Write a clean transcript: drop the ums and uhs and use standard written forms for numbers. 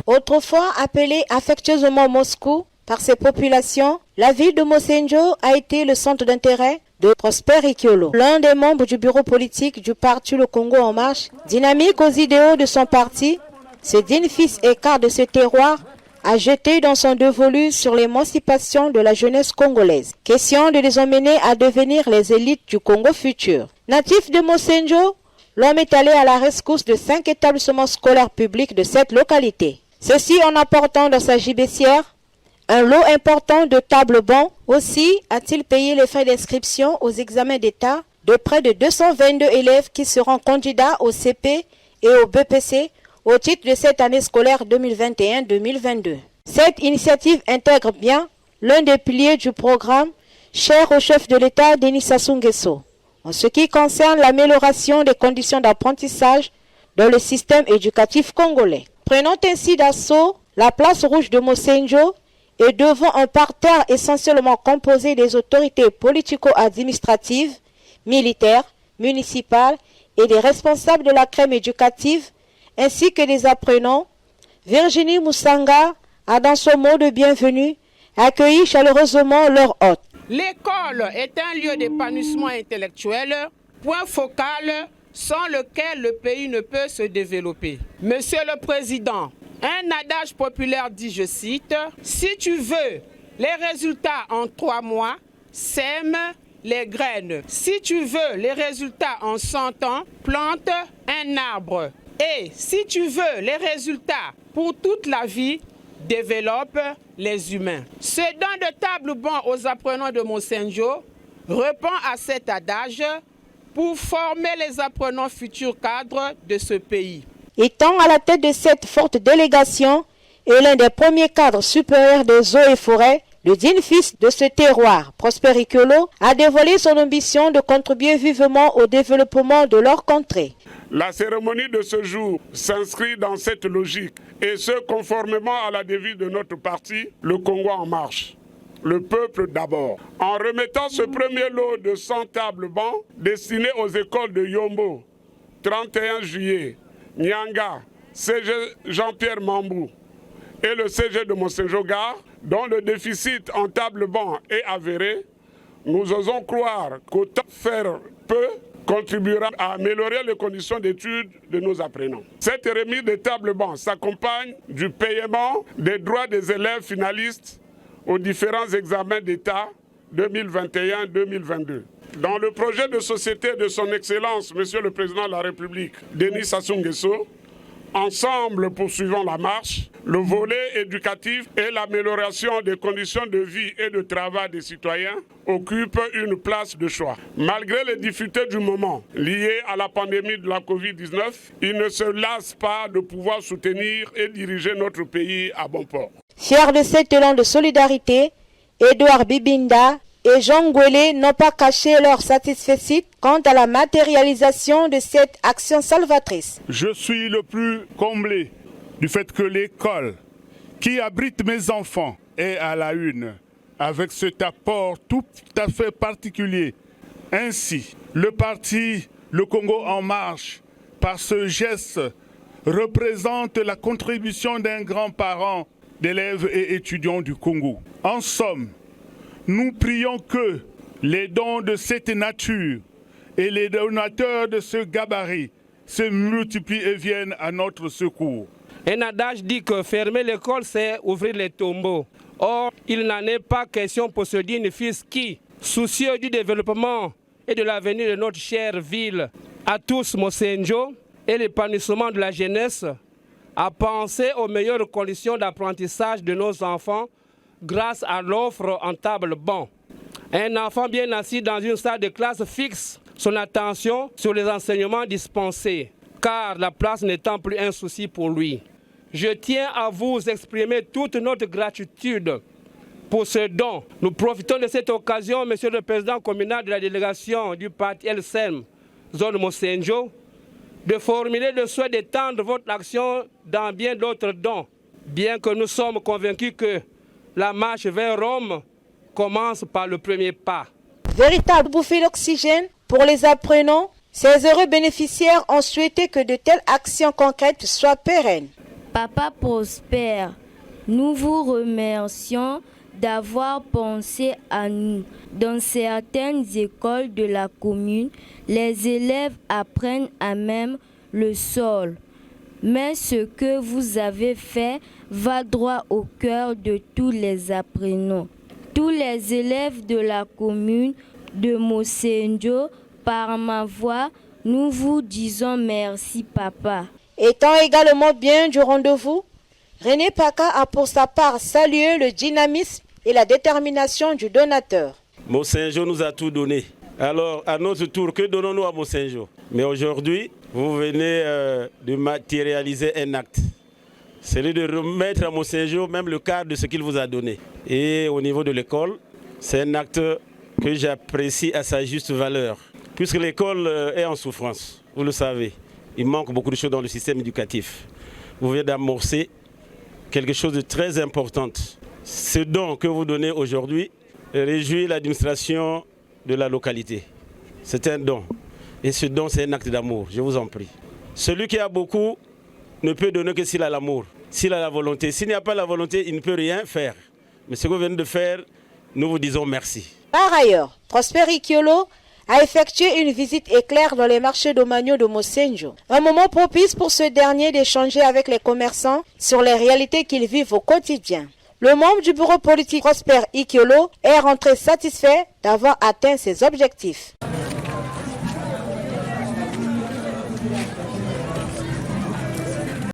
Autrefois appelée affectueusement Moscou par ses populations, la ville de Mosenjo a été le centre d'intérêt de Prosper Ikiolo, l'un des membres du bureau politique du parti Le Congo En Marche. Dynamique aux idéaux de son parti, ce digne fils et quart de ce terroir a jeté dans son dévolu sur l'émancipation de la jeunesse congolaise. Question de les emmener à devenir les élites du Congo futur. Natif de Mosenjo, l'homme est allé à la rescousse de 5 établissements scolaires publics de cette localité. Ceci en apportant dans sa gibecière un lot important de tables-bancs. Aussi a-t-il payé les frais d'inscription aux examens d'État de près de 222 élèves qui seront candidats au CP et au BPC au titre de cette année scolaire 2021-2022. Cette initiative intègre bien l'un des piliers du programme cher au chef de l'État Denis Sassou Nguesso, en ce qui concerne l'amélioration des conditions d'apprentissage dans le système éducatif congolais. Prenant ainsi d'assaut la place rouge de Mosenjo et devant un parterre essentiellement composé des autorités politico-administratives, militaires, municipales et des responsables de la crème éducative, ainsi que des apprenants, Virginie Moussanga a dans son mot de bienvenue accueilli chaleureusement leur hôte. L'école est un lieu d'épanouissement intellectuel, point focal sans lequel le pays ne peut se développer. Monsieur le Président, un adage populaire dit, je cite, « Si tu veux les résultats en 3 mois, sème les graines. Si tu veux les résultats en 100 ans, plante un arbre. Et si tu veux les résultats pour toute la vie, développe les humains. » Ce don de table-banc aux apprenants de Mosenjo répond à cet adage pour former les apprenants futurs cadres de ce pays. Étant à la tête de cette forte délégation et l'un des premiers cadres supérieurs des eaux et forêts, le digne fils de ce terroir, Prosper Ikiolo, a dévoilé son ambition de contribuer vivement au développement de leur contrée. La cérémonie de ce jour s'inscrit dans cette logique, et ce conformément à la devise de notre parti, le Congo En Marche. Le peuple d'abord. En remettant ce premier lot de 100 tables-bancs destinés aux écoles de Yombo, 31 juillet, Nyanga, CG Jean-Pierre Mambou et le CG de Mosenjo-Gare, dont le déficit en table-banc est avéré, nous osons croire qu'autant faire peu contribuera à améliorer les conditions d'études de nos apprenants. Cette remise des tables-bancs s'accompagne du paiement des droits des élèves finalistes aux différents examens d'État 2021-2022. Dans le projet de société de son Excellence, Monsieur le Président de la République, Denis Sassou Nguesso, ensemble poursuivons la marche, le volet éducatif et l'amélioration des conditions de vie et de travail des citoyens occupent une place de choix. Malgré les difficultés du moment liées à la pandémie de la Covid-19, ils ne se lassent pas de pouvoir soutenir et diriger notre pays à bon port. Fiers de cet élan de solidarité, Edouard Bibinda et Jean Ngwele n'ont pas caché leur satisfaction quant à la matérialisation de cette action salvatrice. Je suis le plus comblé du fait que l'école qui abrite mes enfants est à la une, avec cet apport tout à fait particulier. Ainsi, le parti Le Congo En Marche, par ce geste, représente la contribution d'un grand-parent d'élèves et étudiants du Congo. En somme, nous prions que les dons de cette nature et les donateurs de ce gabarit se multiplient et viennent à notre secours. Un adage dit que fermer l'école, c'est ouvrir les tombeaux. Or, il n'en est pas question pour ce digne fils qui, soucieux du développement et de l'avenir de notre chère ville, à tous Mosenjo, et l'épanouissement de la jeunesse, a pensé aux meilleures conditions d'apprentissage de nos enfants grâce à l'offre en table-banc. Un enfant bien assis dans une salle de classe fixe son attention sur les enseignements dispensés, car la place n'étant plus un souci pour lui. Je tiens à vous exprimer toute notre gratitude pour ce don. Nous profitons de cette occasion, Monsieur le Président communal de la délégation du parti LSM, zone Mosenjo, de formuler le souhait d'étendre votre action dans bien d'autres dons, bien que nous sommes convaincus que la marche vers Rome commence par le premier pas. Véritable bouffée d'oxygène pour les apprenants, ces heureux bénéficiaires ont souhaité que de telles actions concrètes soient pérennes. Papa Prosper, nous vous remercions d'avoir pensé à nous. Dans certaines écoles de la commune, les élèves apprennent à même le sol. Mais ce que vous avez fait va droit au cœur de tous les apprenants. Tous les élèves de la commune de Mosenjo, par ma voix, nous vous disons merci, papa. Étant également bien du rendez-vous, René Paka a pour sa part salué le dynamisme et la détermination du donateur. Mosenjo nous a tout donné. Alors, à notre tour, que donnons-nous à Mosenjo? Mais aujourd'hui, vous venez de matérialiser un acte. C'est de remettre à Mosenjo même le quart de ce qu'il vous a donné. Et au niveau de l'école, c'est un acte que j'apprécie à sa juste valeur. Puisque l'école est en souffrance, vous le savez. Il manque beaucoup de choses dans le système éducatif. Vous venez d'amorcer quelque chose de très important. Ce don que vous donnez aujourd'hui réjouit l'administration de la localité. C'est un don. Et ce don, c'est un acte d'amour, je vous en prie. Celui qui a beaucoup ne peut donner que s'il a l'amour, s'il a la volonté. S'il n'y a pas la volonté, il ne peut rien faire. Mais ce que vous venez de faire, nous vous disons merci. Par ailleurs, Prosper Ikiolo a effectué une visite éclair dans les marchés domaniaux de Mosenjo. Un moment propice pour ce dernier d'échanger avec les commerçants sur les réalités qu'ils vivent au quotidien. Le membre du bureau politique Prosper Ikiolo est rentré satisfait d'avoir atteint ses objectifs.